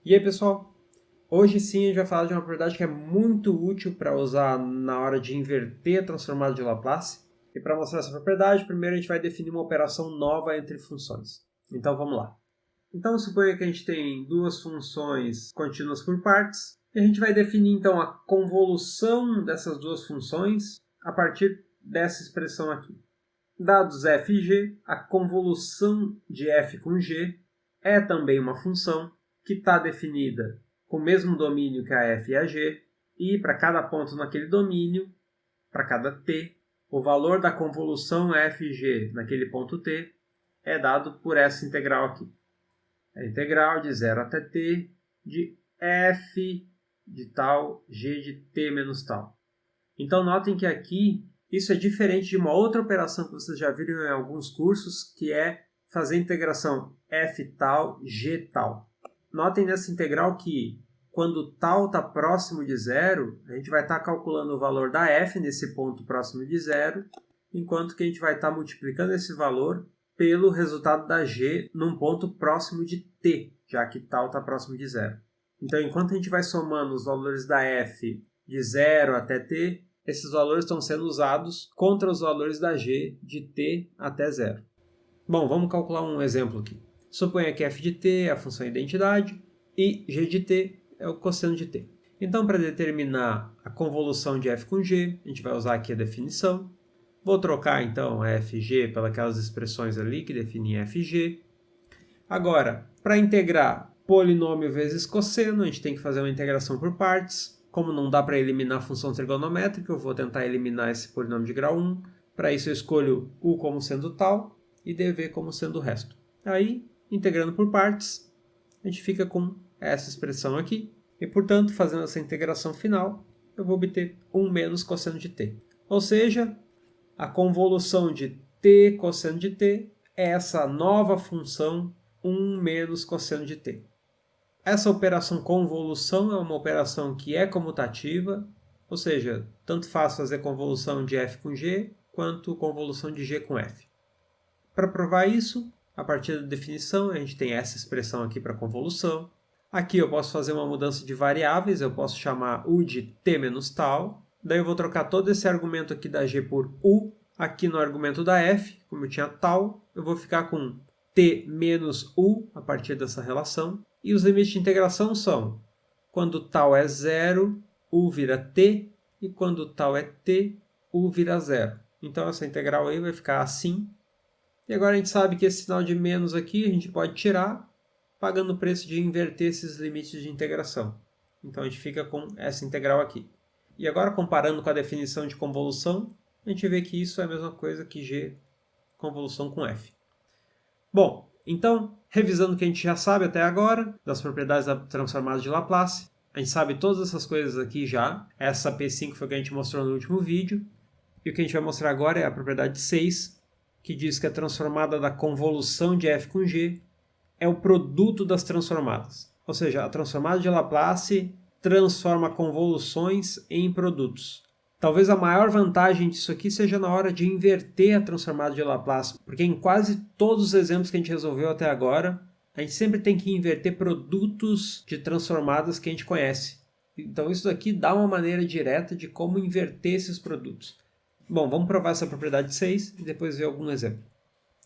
E aí, pessoal? Hoje sim a gente vai falar de uma propriedade que é muito útil para usar na hora de inverter a transformada de Laplace. E para mostrar essa propriedade, primeiro a gente vai definir uma operação nova entre funções. Então vamos lá. Então suponha que a gente tem duas funções contínuas por partes. E a gente vai definir então a convolução dessas duas funções a partir dessa expressão aqui. Dados f e g, a convolução de f com g é também uma função que está definida com o mesmo domínio que a f e a g, e para cada ponto naquele domínio, para cada t, o valor da convolução f e g naquele ponto t é dado por essa integral aqui. A integral de 0 até t de f de tal, g de t menos tal. Então notem que aqui isso é diferente de uma outra operação que vocês já viram em alguns cursos, que é fazer a integração f tal, g tal. Notem nessa integral que quando tal está próximo de zero, a gente vai estar calculando o valor da f nesse ponto próximo de zero, enquanto que a gente vai estar multiplicando esse valor pelo resultado da g num ponto próximo de t, já que tal está próximo de zero. Então, enquanto a gente vai somando os valores da f de 0 até t, esses valores estão sendo usados contra os valores da g de t até 0. Bom, vamos calcular um exemplo aqui. Suponha que f de t é a função identidade e g de t é o cosseno de t. Então, para determinar a convolução de f com g, a gente vai usar aqui a definição. Vou trocar, então, a f e g pelas expressões ali que definem f e g. Agora, para integrar polinômio vezes cosseno, a gente tem que fazer uma integração por partes. Como não dá para eliminar a função trigonométrica, eu vou tentar eliminar esse polinômio de grau 1. Para isso, eu escolho u como sendo tal e dv como sendo o resto. Aí, integrando por partes, a gente fica com essa expressão aqui. E, portanto, fazendo essa integração final, eu vou obter 1 menos cosseno de t. Ou seja, a convolução de t cosseno de t é essa nova função 1 menos cosseno de t. Essa operação convolução é uma operação que é comutativa, ou seja, tanto faz fazer convolução de f com g, quanto convolução de g com f. Para provar isso, a partir da definição, a gente tem essa expressão aqui para convolução. Aqui eu posso fazer uma mudança de variáveis, eu posso chamar u de t menos tal. Daí eu vou trocar todo esse argumento aqui da g por u. Aqui no argumento da f, como eu tinha tal, eu vou ficar com t menos u a partir dessa relação. E os limites de integração são, quando tal é 0, u vira t, e quando tal é t, u vira 0. Então essa integral aí vai ficar assim. E agora a gente sabe que esse sinal de menos aqui a gente pode tirar, pagando o preço de inverter esses limites de integração. Então a gente fica com essa integral aqui. E agora, comparando com a definição de convolução, a gente vê que isso é a mesma coisa que g convolução com f. Bom, então, revisando o que a gente já sabe até agora, das propriedades da transformada de Laplace, a gente sabe todas essas coisas aqui já. Essa P5 foi o que a gente mostrou no último vídeo. E o que a gente vai mostrar agora é a propriedade 6, que diz que a transformada da convolução de f com g é o produto das transformadas. Ou seja, a transformada de Laplace transforma convoluções em produtos. Talvez a maior vantagem disso aqui seja na hora de inverter a transformada de Laplace, porque em quase todos os exemplos que a gente resolveu até agora, a gente sempre tem que inverter produtos de transformadas que a gente conhece. Então isso daqui dá uma maneira direta de como inverter esses produtos. Bom, vamos provar essa propriedade 6 e depois ver algum exemplo.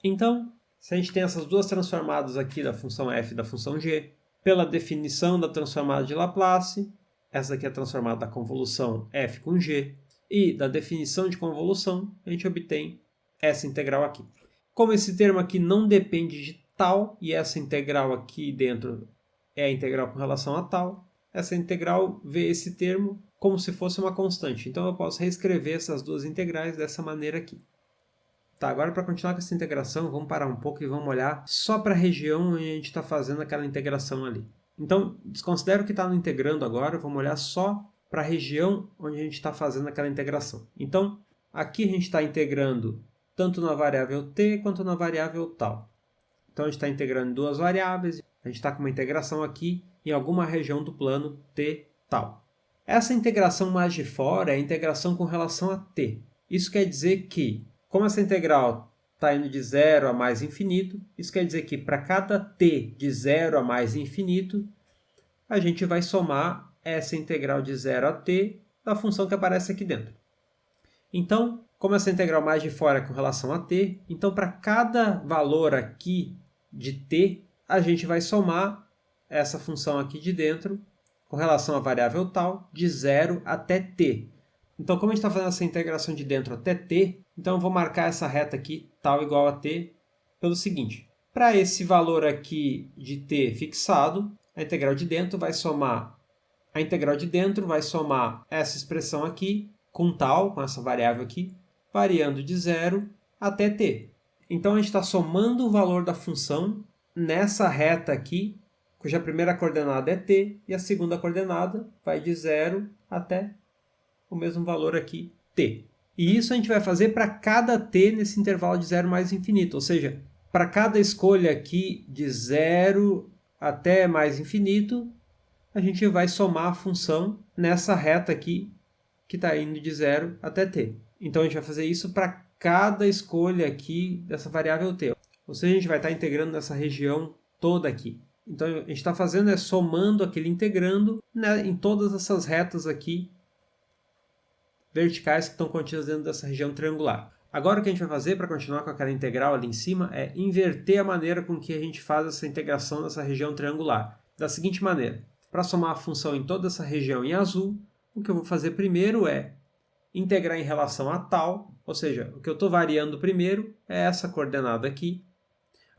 Então, se a gente tem essas duas transformadas aqui da função f e da função g, pela definição da transformada de Laplace, essa aqui é a transformada da convolução f com g, e da definição de convolução, a gente obtém essa integral aqui. Como esse termo aqui não depende de tal, e essa integral aqui dentro é a integral com relação a tal, essa integral vê esse termo como se fosse uma constante. Então eu posso reescrever essas duas integrais dessa maneira aqui. Tá, agora para continuar com essa integração, vamos parar um pouco e vamos olhar só para a região onde a gente está fazendo aquela integração ali. Então, desconsidera o que está no integrando agora, vamos olhar só para a região onde a gente está fazendo aquela integração. Então, aqui a gente está integrando tanto na variável t quanto na variável tal. Então, a gente está integrando duas variáveis, a gente está com uma integração aqui em alguma região do plano t tal. Essa integração mais de fora é a integração com relação a t. Isso quer dizer que, como essa integral está indo de 0 a mais infinito, isso quer dizer que para cada t de 0 a mais infinito, a gente vai somar essa integral de 0 a t da função que aparece aqui dentro. Então, como essa integral mais de fora é com relação a t, então para cada valor aqui de t, a gente vai somar essa função aqui de dentro com relação à variável tal de 0 até t. Então, como a gente está fazendo essa integração de dentro até t, então eu vou marcar essa reta aqui, tal igual a t, pelo seguinte. Para esse valor aqui de t fixado, a integral de dentro vai somar essa expressão aqui com tal, com essa variável aqui, variando de 0 até t. Então, a gente está somando o valor da função nessa reta aqui, cuja primeira coordenada é t, e a segunda coordenada vai de 0 até o mesmo valor aqui, t. E isso a gente vai fazer para cada t nesse intervalo de 0 mais infinito, ou seja, para cada escolha aqui de 0 até mais infinito, a gente vai somar a função nessa reta aqui, que está indo de 0 até t. Então, a gente vai fazer isso para cada escolha aqui dessa variável t. Ou seja, a gente vai estar integrando nessa região toda aqui. Então, a gente está fazendo é somando aquele integrando, né, em todas essas retas aqui verticais que estão contidas dentro dessa região triangular. Agora, o que a gente vai fazer para continuar com aquela integral ali em cima é inverter a maneira com que a gente faz essa integração nessa região triangular. Da seguinte maneira, para somar a função em toda essa região em azul, o que eu vou fazer primeiro é integrar em relação a tal, ou seja, o que eu estou variando primeiro é essa coordenada aqui.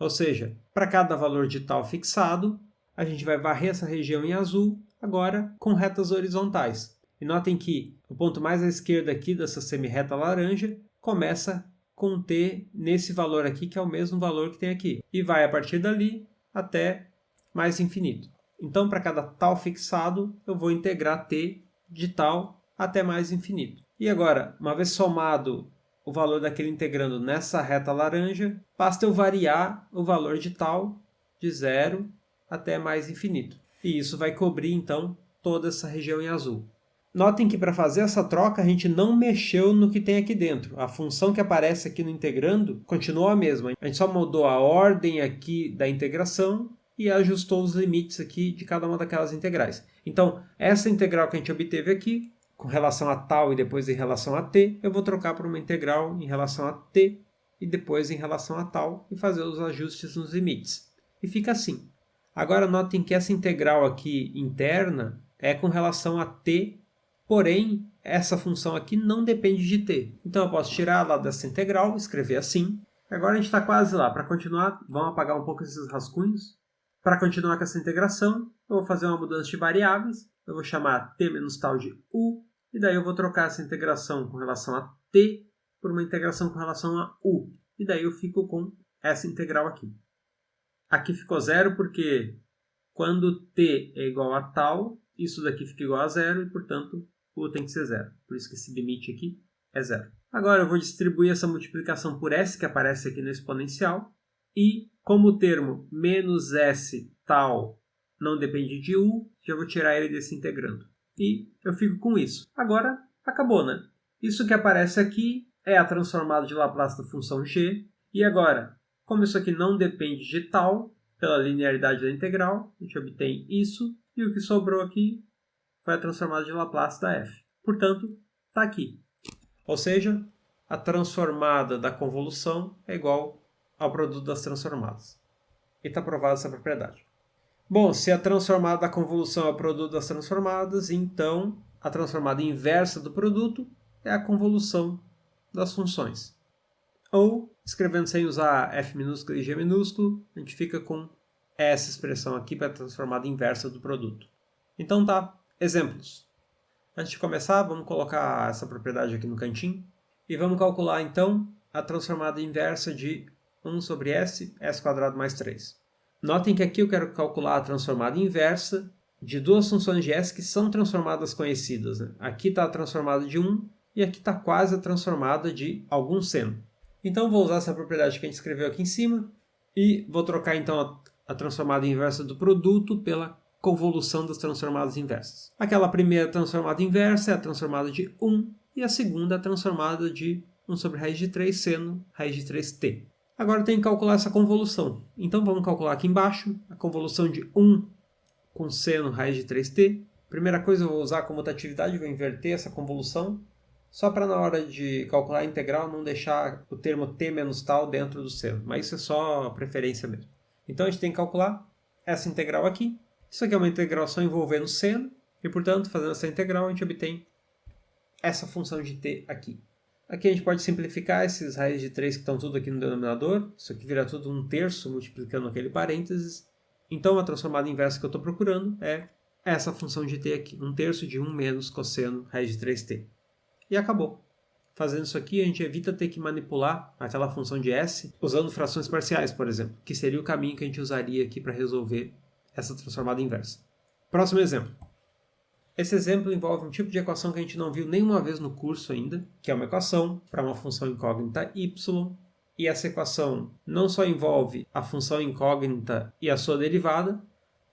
Ou seja, para cada valor de tal fixado, a gente vai varrer essa região em azul, agora com retas horizontais. E notem que o ponto mais à esquerda aqui dessa semirreta laranja começa com t nesse valor aqui, que é o mesmo valor que tem aqui. E vai a partir dali até mais infinito. Então, para cada tal fixado, eu vou integrar t de tal até mais infinito. E agora, uma vez somado o valor daquele integrando nessa reta laranja, basta eu variar o valor de tal de 0 até mais infinito. E isso vai cobrir, então, toda essa região em azul. Notem que para fazer essa troca, a gente não mexeu no que tem aqui dentro. A função que aparece aqui no integrando continuou a mesma. A gente só mudou a ordem aqui da integração e ajustou os limites aqui de cada uma daquelas integrais. Então, essa integral que a gente obteve aqui, com relação a tal e depois em relação a t, eu vou trocar por uma integral em relação a t e depois em relação a tal e fazer os ajustes nos limites. E fica assim. Agora, notem que essa integral aqui interna é com relação a t, porém, essa função aqui não depende de t. Então, eu posso tirar lá dessa integral, escrever assim. Agora, a gente está quase lá. Para continuar, vamos apagar um pouco esses rascunhos. Para continuar com essa integração, eu vou fazer uma mudança de variáveis. Eu vou chamar t menos tal de u. E daí eu vou trocar essa integração com relação a t por uma integração com relação a u. E daí eu fico com essa integral aqui. Aqui ficou 0 porque quando t é igual a tal, isso daqui fica igual a 0 e, portanto, u tem que ser 0. Por isso que esse limite aqui é 0. Agora eu vou distribuir essa multiplicação por s que aparece aqui no exponencial. E como o termo menos s tal não depende de u, já vou tirar ele desse integrando. E eu fico com isso. Agora, acabou, né? Isso que aparece aqui é a transformada de Laplace da função g. E agora, como isso aqui não depende de tal, pela linearidade da integral, a gente obtém isso. E o que sobrou aqui foi a transformada de Laplace da f. Portanto, está aqui. Ou seja, a transformada da convolução é igual ao produto das transformadas. E está provada essa propriedade. Bom, se a transformada da convolução é o produto das transformadas, então a transformada inversa do produto é a convolução das funções. Ou, escrevendo sem usar f minúsculo e g minúsculo, a gente fica com essa expressão aqui para a transformada inversa do produto. Então tá, exemplos. Antes de começar, vamos colocar essa propriedade aqui no cantinho. E vamos calcular então a transformada inversa de 1 sobre s quadrado mais 3. Notem que aqui eu quero calcular a transformada inversa de duas funções de s que são transformadas conhecidas, né? Aqui está a transformada de 1 e aqui está quase a transformada de algum seno. Então vou usar essa propriedade que a gente escreveu aqui em cima e vou trocar então a transformada inversa do produto pela convolução das transformadas inversas. Aquela primeira transformada inversa é a transformada de 1 e a segunda é a transformada de 1 sobre raiz de 3 seno raiz de 3t. Agora eu tenho que calcular essa convolução. Então vamos calcular aqui embaixo a convolução de 1 com seno raiz de 3t. Primeira coisa, eu vou usar a comutatividade, vou inverter essa convolução, só para na hora de calcular a integral não deixar o termo t menos tal dentro do seno, mas isso é só preferência mesmo. Então a gente tem que calcular essa integral aqui. Isso aqui é uma integral só envolvendo seno, e portanto, fazendo essa integral, a gente obtém essa função de t aqui. Aqui a gente pode simplificar esses raízes de 3 que estão tudo aqui no denominador. Isso aqui vira tudo 1/3 multiplicando aquele parênteses. Então a transformada inversa que eu estou procurando é essa função de t aqui. 1/3 de 1 menos cosseno raiz de 3t. E acabou. Fazendo isso aqui, a gente evita ter que manipular aquela função de s usando frações parciais, por exemplo, que seria o caminho que a gente usaria aqui para resolver essa transformada inversa. Próximo exemplo. Esse exemplo envolve um tipo de equação que a gente não viu nenhuma vez no curso ainda, que é uma equação para uma função incógnita y, e essa equação não só envolve a função incógnita e a sua derivada,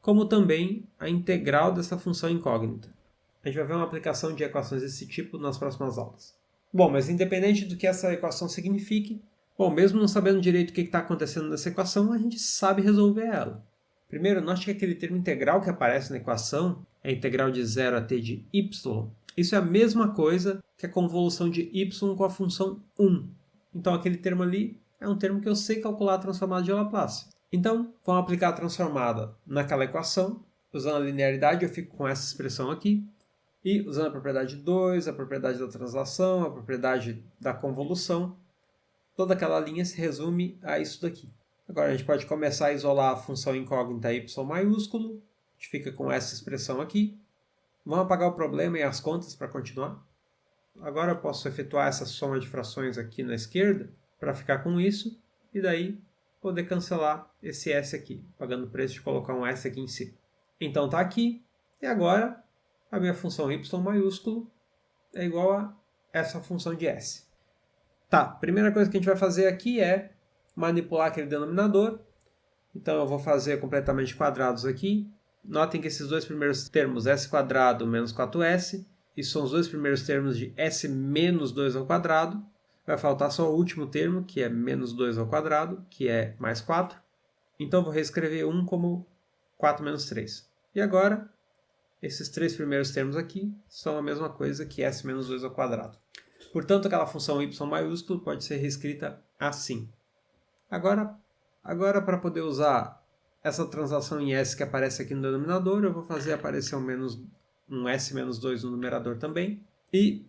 como também a integral dessa função incógnita. A gente vai ver uma aplicação de equações desse tipo nas próximas aulas. Bom, mas independente do que essa equação signifique, mesmo não sabendo direito o que está acontecendo nessa equação, a gente sabe resolver ela. Primeiro, note que aquele termo integral que aparece na equação é a integral de 0 a t de y. Isso é a mesma coisa que a convolução de y com a função 1. Então aquele termo ali é um termo que eu sei calcular a transformada de Laplace. Então, vamos aplicar a transformada naquela equação. Usando a linearidade, eu fico com essa expressão aqui. E usando a propriedade 2, a propriedade da translação, a propriedade da convolução, toda aquela linha se resume a isso daqui. Agora a gente pode começar a isolar a função incógnita y maiúsculo. A gente fica com essa expressão aqui. Vamos apagar o problema e as contas para continuar. Agora eu posso efetuar essa soma de frações aqui na esquerda para ficar com isso. E daí poder cancelar esse s aqui, pagando o preço de colocar um s aqui em si. Então está aqui. E agora a minha função y maiúsculo é igual a essa função de s. Tá, a primeira coisa que a gente vai fazer aqui é manipular aquele denominador. Então eu vou fazer completamente quadrados aqui. Notem que esses dois primeiros termos, s² menos 4s, isso são os dois primeiros termos de s menos 2 ao quadrado. Vai faltar só o último termo, que é menos 2 ao quadrado, que é mais 4. Então eu vou reescrever 1 como 4 menos 3. E agora, esses três primeiros termos aqui são a mesma coisa que s menos 2 ao quadrado. Portanto, aquela função y maiúsculo pode ser reescrita assim. Agora para poder usar essa translação em s que aparece aqui no denominador, eu vou fazer aparecer um s menos 2 no numerador também. E,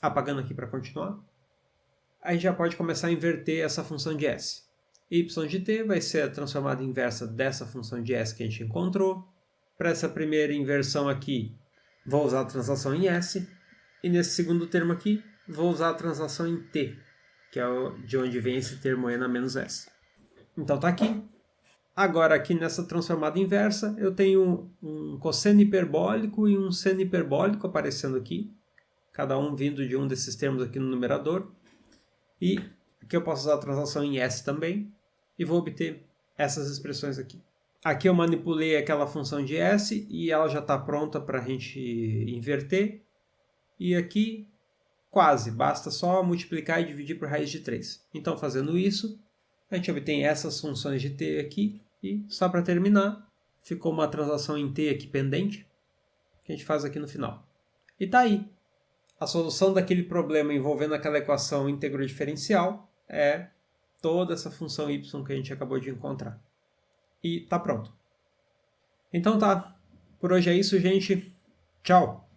apagando aqui para continuar, a gente já pode começar a inverter essa função de s. Y de t vai ser a transformada inversa dessa função de s que a gente encontrou. Para essa primeira inversão aqui, vou usar a translação em s. E nesse segundo termo aqui, vou usar a translação em t, que é de onde vem esse termo n a menos s. Então está aqui. Agora, aqui nessa transformada inversa, eu tenho um cosseno hiperbólico e um seno hiperbólico aparecendo aqui, cada um vindo de um desses termos aqui no numerador. E aqui eu posso usar a translação em s também, e vou obter essas expressões aqui. Aqui eu manipulei aquela função de s e ela já está pronta para a gente inverter. E aqui, quase, basta só multiplicar e dividir por raiz de 3. Então, fazendo isso, a gente obtém essas funções de t aqui. E, só para terminar, ficou uma translação em t aqui pendente, que a gente faz aqui no final. E está aí. A solução daquele problema envolvendo aquela equação íntegro diferencial é toda essa função y que a gente acabou de encontrar. E está pronto. Então tá. Por hoje é isso, gente. Tchau!